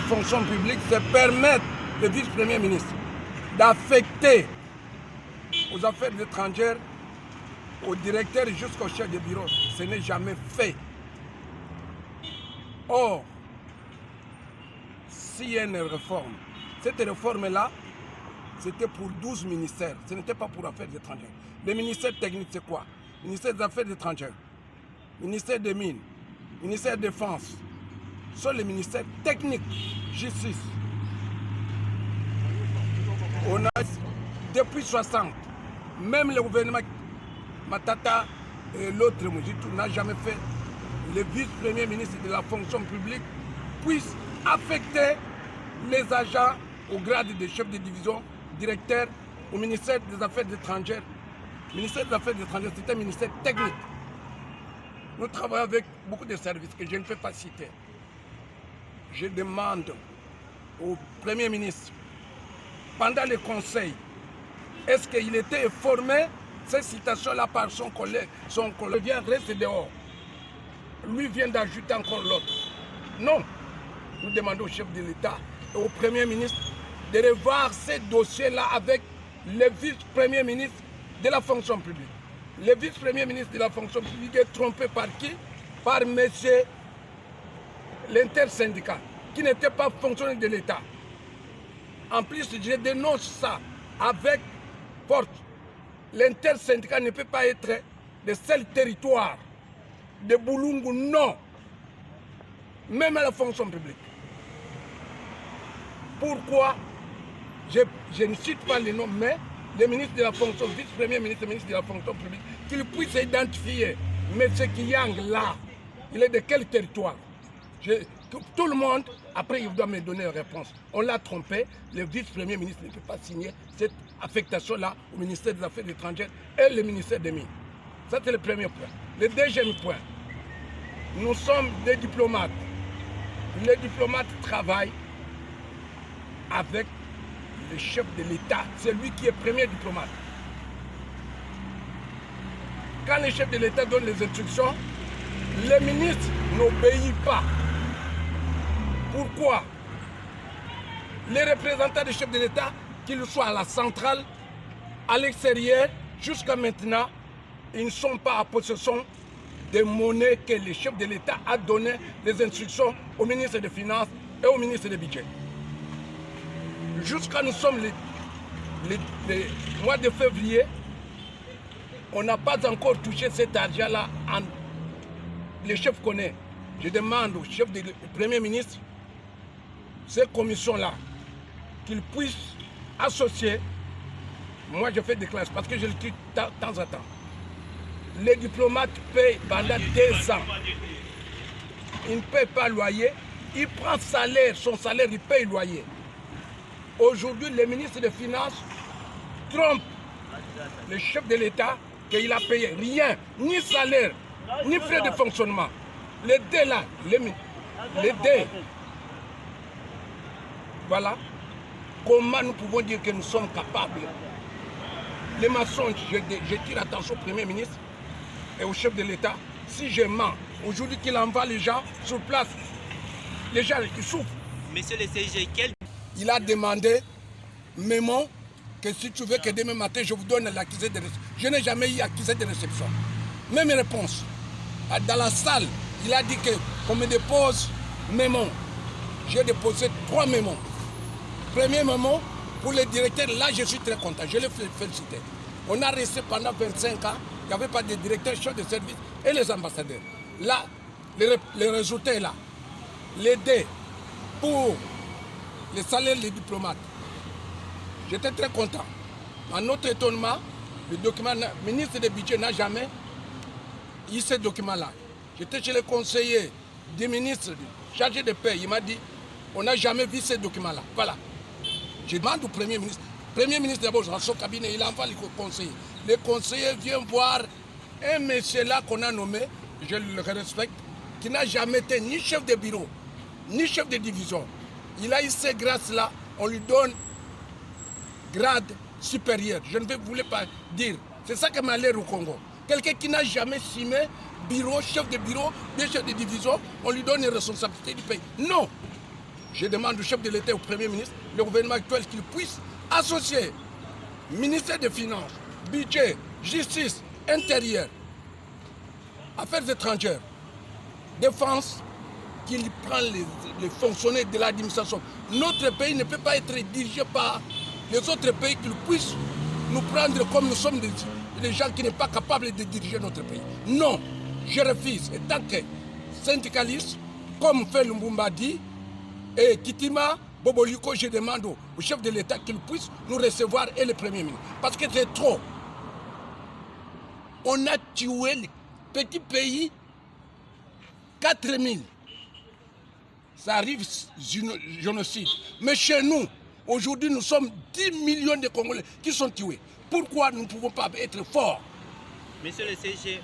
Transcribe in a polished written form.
fonction publique, c'est permettre le vice-premier ministre d'affecter aux affaires étrangères, au directeur jusqu'au chef de bureau. Ce n'est jamais fait. Or, s'il y a une réforme, cette réforme-là, c'était pour 12 ministères. Ce n'était pas pour affaires étrangères. Les ministères techniques, c'est quoi? Ministère des Affaires étrangères, ministère des Mines, ministère de la Défense. Ce sont les ministères techniques, justice. On a, depuis 60, même le gouvernement Matata et l'autre Mojitu n'a jamais fait le vice-premier ministre de la fonction publique puisse affecter les agents au grade de chef de division, directeur au ministère des Affaires étrangères. Le ministère des Affaires étrangères, c'est un ministère technique. Nous travaillons avec beaucoup de services que je ne fais pas citer. Je demande au Premier ministre, pendant le conseil, est-ce qu'il était informé cette citation-là par son collègue vient rester dehors. Lui vient d'ajouter encore l'autre. Non. Nous demandons au chef de l'État et au Premier ministre de revoir ces dossiers-là avec le vice-premier ministre de la fonction publique. Le vice-premier ministre de la fonction publique est trompé par qui? Par monsieur l'intersyndical, qui n'était pas fonctionnaire de l'État. En plus, je dénonce ça avec force. L'intersyndical ne peut pas être le seul territoire de Boulungu, non. Même à la fonction publique. Pourquoi? Je ne cite pas les noms, mais le ministre de la fonction, vice-premier ministre, ministre de la fonction publique, qu'il puisse identifier M. Kiyang là, il est de quel territoire? Tout le monde, après il doit me donner une réponse. On l'a trompé, le vice-premier ministre ne peut pas signer cette affectation-là au ministère des Affaires étrangères et le ministère des Mines. Ça c'est le premier point. Le deuxième point, nous sommes des diplomates. Les diplomates travaillent avec le chef de l'État, c'est lui qui est premier diplomate. Quand le chef de l'État donne les instructions, les ministres n'obéissent pas. Pourquoi? Les représentants du chef de l'État, qu'ils soient à la centrale, à l'extérieur, jusqu'à maintenant, ils ne sont pas en possession des monnaies que le chef de l'État a donné les instructions au ministre des Finances et au ministre des Budgets. Jusqu'à nous sommes le mois de février, on n'a pas encore touché cet argent-là. Le chef connaît. Je demande au chef du Premier ministre, ces commissions-là, qu'ils puissent associer. Moi, je fais des classes parce que je le quitte de temps en temps. Les diplomates payent pendant 2 ans. Ils ne payent pas loyer. Il prend salaire, son salaire, il paye loyer. Aujourd'hui, le ministre des Finances trompe le chef de l'État qu'il a payé rien, ni salaire, ni frais de fonctionnement. Les deux là, les deux. Voilà. Comment nous pouvons dire que nous sommes capables? Les mensonges, je tire attention au Premier ministre et au chef de l'État. Si je mens, aujourd'hui qu'il envoie les gens sur place, les gens ils souffrent. Monsieur le CG, quel... Il a demandé, Mémon, que si tu veux que demain matin, je vous donne l'accusé de réception. Je n'ai jamais eu accusé de réception. Même réponse. Dans la salle, il a dit qu'on me dépose Mémon. J'ai déposé 3 mémons. Premier mémon, pour le directeur, là je suis très content, je l'ai félicité. On a resté pendant 25 ans, il n'y avait pas de directeur, chef de service et les ambassadeurs. Là, le résultat est là. L'aider pour les salaires des diplomates. J'étais très content. À notre étonnement, le document, le ministre des Budgets n'a jamais eu ce document-là. J'étais chez le conseiller du ministre chargé de paix, il m'a dit, on n'a jamais vu ce document-là. Voilà. Je demande au Premier ministre. Le Premier ministre, d'abord, dans son cabinet, il envoie les conseillers. Les conseillers viennent voir un monsieur là qu'on a nommé, je le respecte, qui n'a jamais été ni chef de bureau, ni chef de division. Il a eu ces grâces-là, on lui donne grade supérieur. Je ne voulais pas dire. C'est ça qui m'a l'air au Congo. Quelqu'un qui n'a jamais signé bureau, chef de bureau, bien chef de division, on lui donne une responsabilité du pays. Non. Je demande au chef de l'État et au Premier ministre, le gouvernement actuel, qu'il puisse associer ministère des Finances, budget, justice, intérieur, affaires étrangères, défense, qu'il prend les fonctionnaires de l'administration. Notre pays ne peut pas être dirigé par les autres pays, qu'ils puissent nous prendre comme nous sommes des gens qui ne sont pas capables de diriger notre pays. Non, je refuse. Et tant que syndicaliste, comme fait Lumumba dit, et Kitima, Boboliko, je demande au chef de l'État qu'il puisse nous recevoir et le Premier ministre. Parce que c'est trop. On a tué les petits pays, 4000. Ça arrive, génocide. Mais chez nous, aujourd'hui, nous sommes 10 millions de Congolais qui sont tués. Pourquoi nous ne pouvons pas être forts? Monsieur le CG,